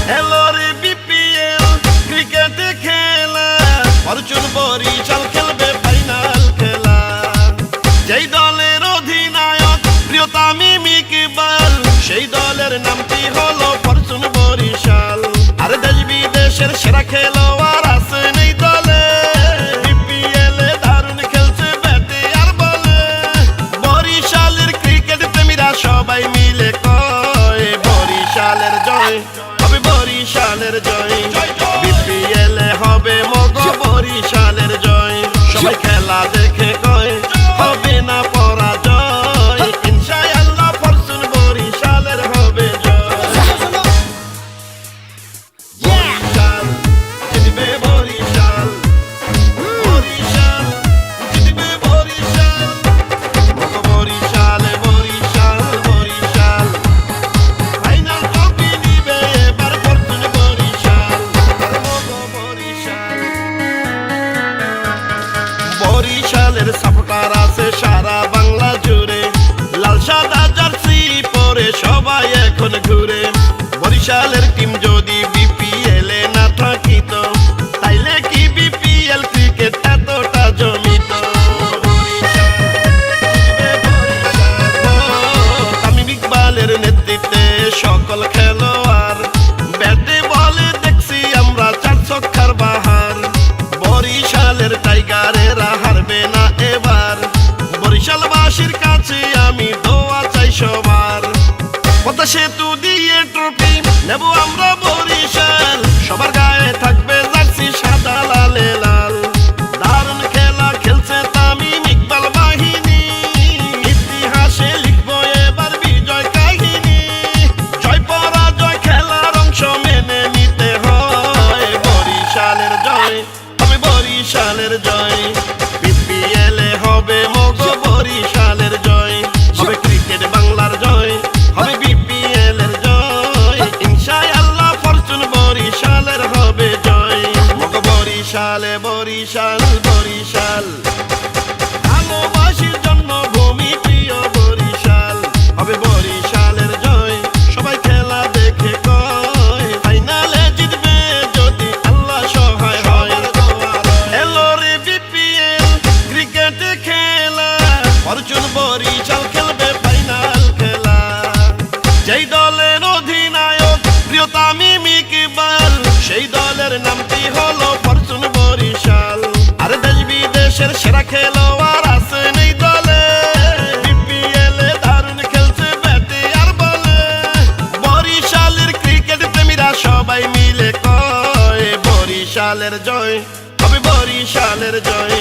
Hello রে BPL ক্রিকেটে খেলা, অর্জুন বরিশাল খেলবে ফাইনাল খেলা। যেই দলের অধিনায়ক প্রিয় তামিম ইকবাল, সেই দলের নামটি হলো অর্জুন বরিশাল। আর দেশ বিদেশের সেরা খেলোয়াড় আছেন এই দলে, বিপিএল এ দারুণ খেলছে ব্যাটে আর বলে। বরিশালের ক্রিকেট প্রেমীরা সবাই মিলে কয় বরিশালের জয় হবে, বরিশালের জয়। বিপিএল এ হবে মগো বরিশালের জয়। সবাই খেলা দেখে কয় হবে না পরাজয়, ইনশাআল্লাহ ফরচুন বরিশালের হবে জয়। বরিশাল জিতবে, বরিশাল বরিশাল জিতবে, বরিশাল মগো বরিশাল বরিশাল বরিশাল ফাইনাল ট্রফি নিবে এবার ফরচুন বরিশাল মগো বরিশাল। বরিশালের সাপোর্টার আছে সারা বাংলা জুড়ে, লাল সাদা জার্সি পরে সবাই এখন ঘুরে। বরিশালের টিম যদি বিপিএল এ না থাকিত, তাইলে কি বিপিএল ক্রিকেট এতটা জমিত? তামিম ইকবালের নেতৃত্বে সকল খেলোয়াড়, ব্যাটে বলে দেখছি আমরা 4 ছক্কার বাহার। বরিশালের টাইগারেরা হারবে না এবার, বরিশালবাসীর কাছে আমি দোয়া চাই সবার। পদ্মা সেতু দিয়ে ট্রফি নেব আমরা বরিশাল, সবার গায়ে থাকবে জার্সি সাদা লালে লাল। দারুণ খেলা খেলছে তামিম ইকবাল বাহিনী, ইতিহাসে লিখবো এবার বিজয় কাহিনী। জয় পরাজয় খেলার অংশ মেনে নিতে হয়, বরিশালের জয় হবে, বরিশালের জয়। বিপিএল এ হবে মগো বরিশালের জয়, হবে ক্রিকেট বাংলার জয়, হবে বিপিএল এর জয়, ইনশাআল্লাহ ফরচুন বরিশালের হবে জয়। মগো বরিশালে বরিশাল বরিশাল, ভালোবাসির জন্মভূমি প্রিয় বরিশাল, হবে বরিশালের জয়। সবাই খেলা দেখে কয় ফাইনালে জিতবে যদি আল্লাহ সহায় হয়। হ্যালো রে বিপিএল ক্রিকেটে খেলা, অর্জুন বরিশাল খেলবে ফাইনাল খেলা। যেই দলের অধিনায়ক প্রিয় তামিম ইকবাল, সেই দলের নামটি হলো ফরচুন বরিশাল। আর দেশ বিদেশের সেরা খেলোয়াড় আছেন এই দলে, বিপিএল এ দারুণ খেলছে ব্যাটে আর বলে। বরিশালের ক্রিকেট প্রেমীরা সবাই মিলে কয় বরিশালের জয় হবে, বরিশালের জয়।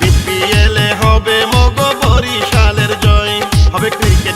বিপিএল এ হবে মগো বরিশালের জয়, হবে ক্রিকেট